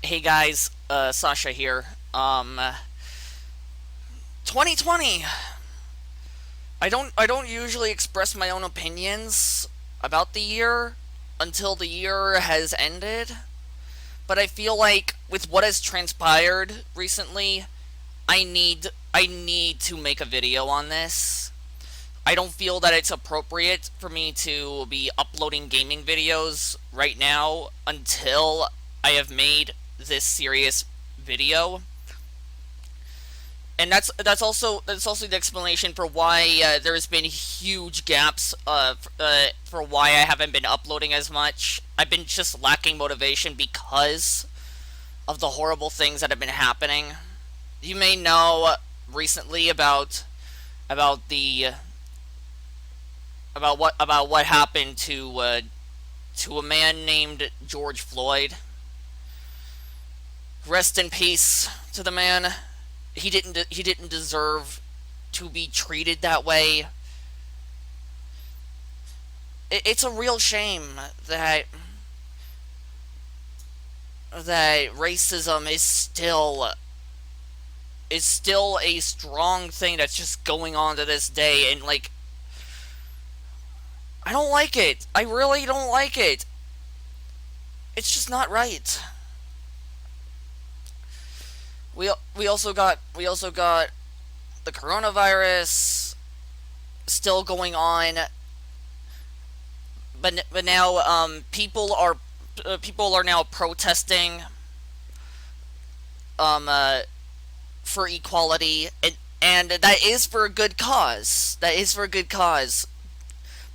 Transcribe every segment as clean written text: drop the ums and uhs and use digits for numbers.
Hey guys, Sasha here. 2020. I don't usually express my own opinions about the year until the year has ended, but I feel like with what has transpired recently, I need to make a video on this. I don't feel that it's appropriate for me to be uploading gaming videos right now until I have made this serious video. And that's also the explanation for why there's been huge gaps for why I haven't been uploading as much. I've been just lacking motivation because of the horrible things that have been happening. You may know recently about the about what happened to a man named George Floyd. Rest in peace to the man. He didn't deserve to be treated that way. It's a real shame that racism is still a strong thing that's just going on to this day, and like, I don't like it. I really don't like it. It's just not right. We also got the coronavirus still going on, but now people are now protesting um uh, for equality, and that is for a good cause. That is for a good cause.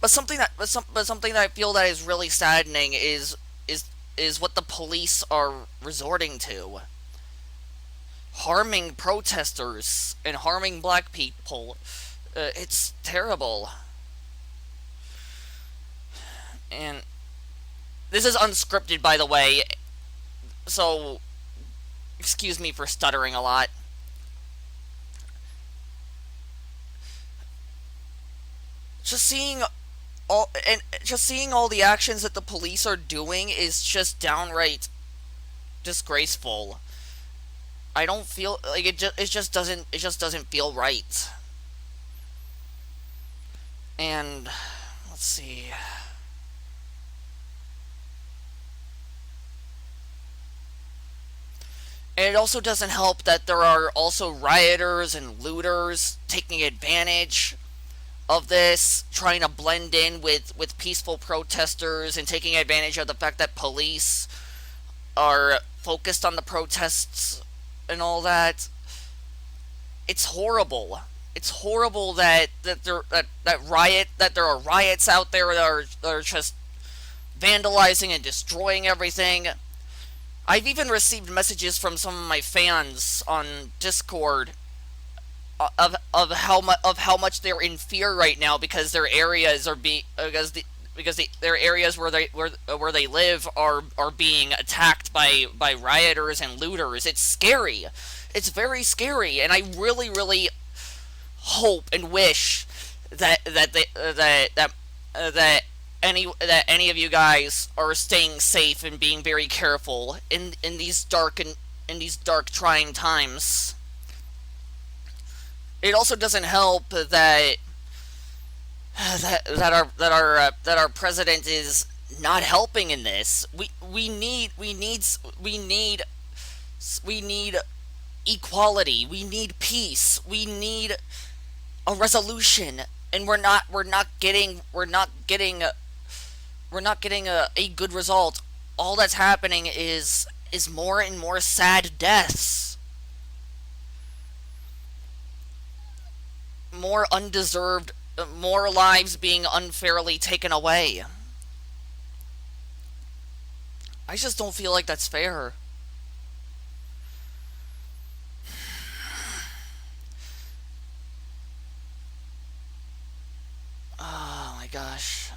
But something that I feel that is really saddening is what the police are resorting to, harming protesters and harming black people. It's terrible. And this is unscripted, by the way, so excuse me for stuttering a lot. Just seeing all the actions that the police are doing is just downright disgraceful. I don't feel like it just doesn't feel right. And let's see. And it also doesn't help that there are also rioters and looters taking advantage of this, trying to blend in with peaceful protesters and taking advantage of the fact that police are focused on the protests and all that. It's horrible. It's horrible that there are riots out there that are just vandalizing and destroying everything. I've even received messages from some of my fans on Discord of how much they're in fear right now because their areas are being their areas where they live are being attacked by rioters and looters. It's scary. It's very scary, and I really hope and wish that any of you guys are staying safe and being very careful in these dark trying times. It also doesn't help that our president is not helping in this. We need equality. We need peace. We need a resolution, and we're not getting a good result. All that's happening is more and more sad deaths, more undeserved, more lives being unfairly taken away. I just don't feel like that's fair. Oh my gosh.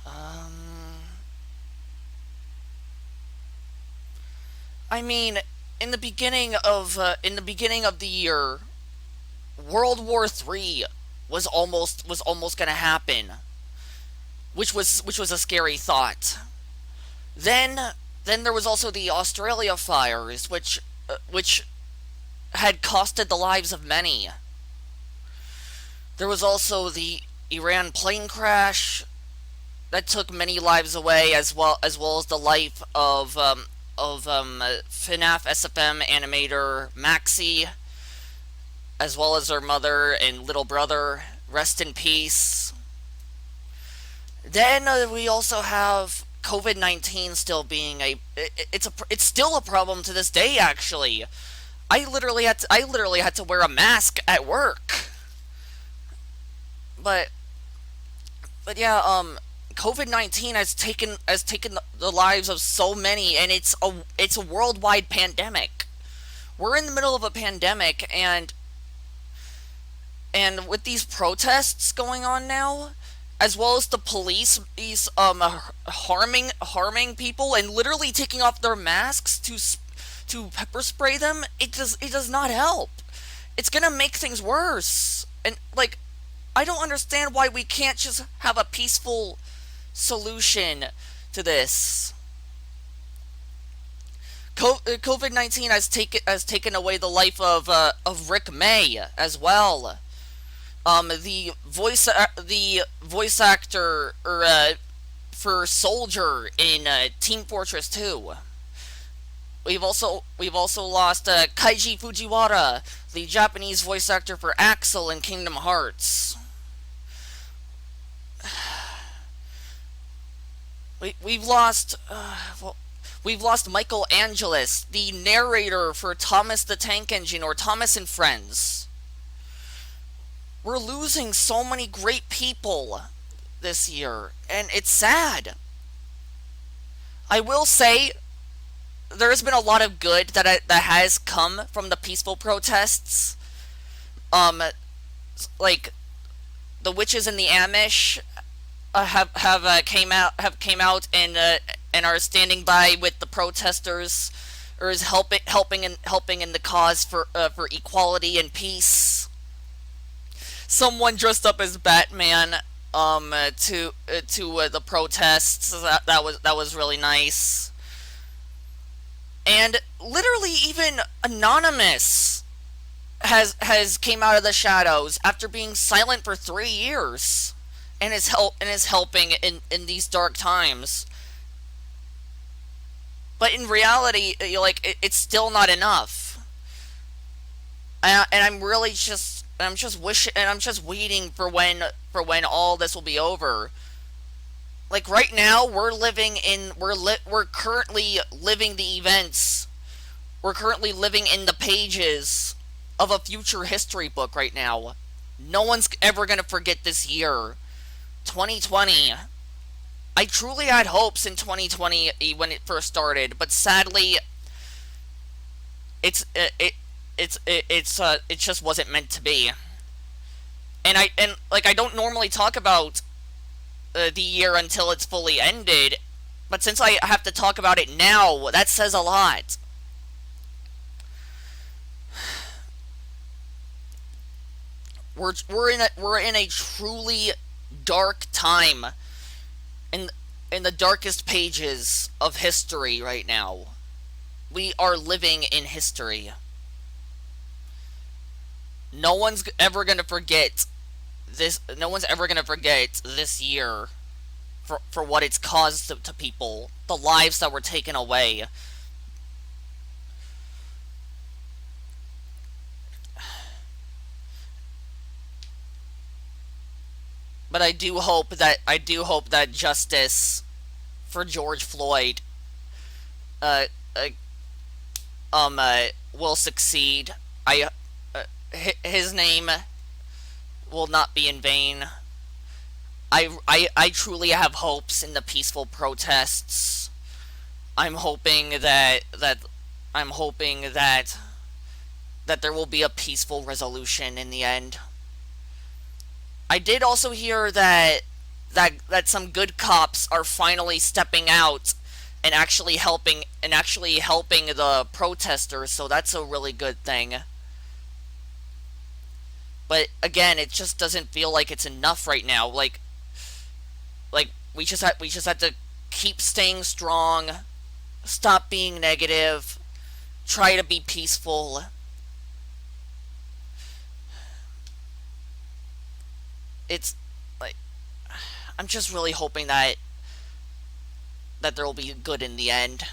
I mean, in the beginning of the year, World War III was almost gonna happen, which was a scary thought. Then Then there was also the Australia fires, which had costed the lives of many. There was also the Iran plane crash that took many lives away, as well as the life of FNAF SFM animator Maxie, as well as her mother and little brother. Rest in peace. Then we also have COVID-19 still being it's still a problem to this day. Actually, I literally had to wear a mask at work. But yeah, COVID-19 has taken the lives of so many, and it's a worldwide pandemic. We're in the middle of a pandemic, and with these protests going on now, as well as the police these harming people and literally taking off their masks to pepper spray them, it does not help. It's gonna make things worse. And like, I don't understand why we can't just have a peaceful solution to this. COVID-19 has taken away the life of Rick May as well. The voice actor for Soldier in Team Fortress 2. We've also lost Kaiji Fujiwara, the Japanese voice actor for Axel in Kingdom Hearts. We've lost we've lost Michael Angelis, the narrator for Thomas the Tank Engine or Thomas and Friends. We're losing so many great people this year, and it's sad. I will say there's been a lot of good that has come from the peaceful protests. Like the witches and the Amish have came out and are standing by with the protesters, or is helping in the cause for equality and peace. Someone dressed up as Batman to the protests. That was really nice. And literally even Anonymous has came out of the shadows after being silent for 3 years, and is helping in these dark times. But in reality, it's still not enough. And I'm just waiting for when all this will be over. Like right now, we're currently living the events. We're currently living in the pages of a future history book right now. No one's ever gonna forget this year, 2020. I truly had hopes in 2020 when it first started, but sadly, it's it just wasn't meant to be. And I don't normally talk about the year until it's fully ended, but since I have to talk about it now, that says a lot. We're in a truly dark time, in the darkest pages of history right now. We are living in history. No one's ever gonna forget this. No one's ever gonna forget this year for what it's caused to people, the lives that were taken away. But I do hope that justice for George Floyd uh, uh, will succeed. His name will not be in vain. I truly have hopes in the peaceful protests. I'm hoping that there will be a peaceful resolution in the end. I did also hear that some good cops are finally stepping out and actually helping the protesters, so that's a really good thing. But again, it just doesn't feel like it's enough right now. Like we just had to keep staying strong, Stop being negative. Try to be peaceful. It's like I'm just really hoping that there will be good in the end.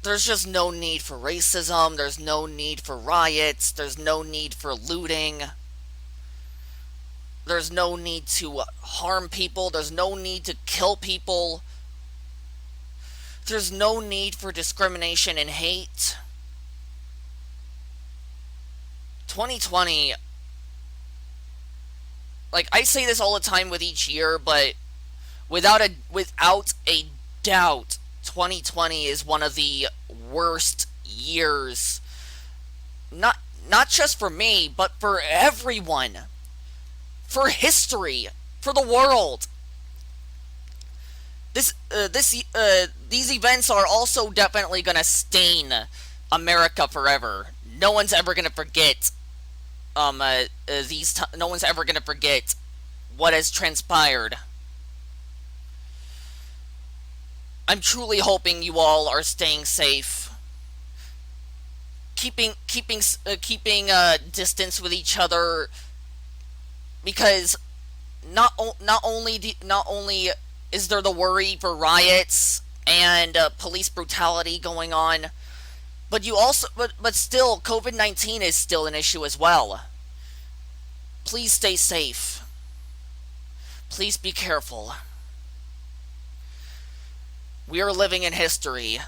There's just no need for racism. There's no need for riots. There's no need for looting. There's no need to harm people. There's no need to kill people. There's no need for discrimination and hate. 2020, like I say this all the time with each year, but without a doubt, 2020 is one of the worst years. Not just for me, but for everyone. For history, for the world. These events are also definitely gonna stain America forever. No one's ever gonna forget. No one's ever gonna forget what has transpired. I'm truly hoping you all are staying safe, keeping distance with each other, because not only is there the worry for riots and police brutality going on, but still COVID-19 is still an issue as well. Please stay safe. Please be careful. We are living in history.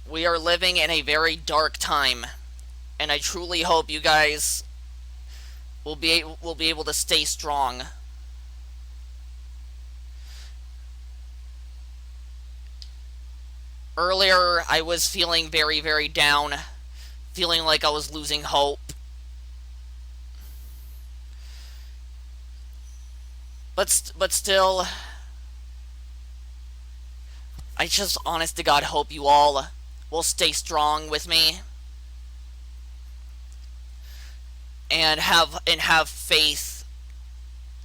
We are living in a very dark time, and I truly hope you guys will be able to stay strong. Earlier, I was feeling very, very down, feeling like I was losing hope. But still, I just, honest to God, hope you all will stay strong with me and have faith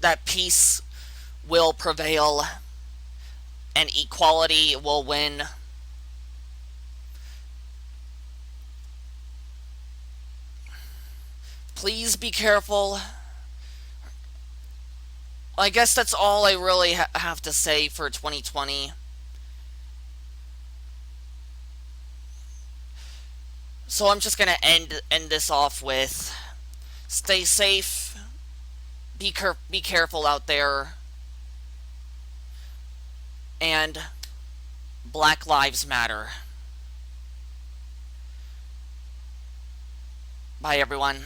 that peace will prevail and equality will win. Please be careful. I guess that's all I really have to say for 2020. So I'm just gonna end this off with, stay safe, be careful out there, and Black Lives Matter. Bye, everyone.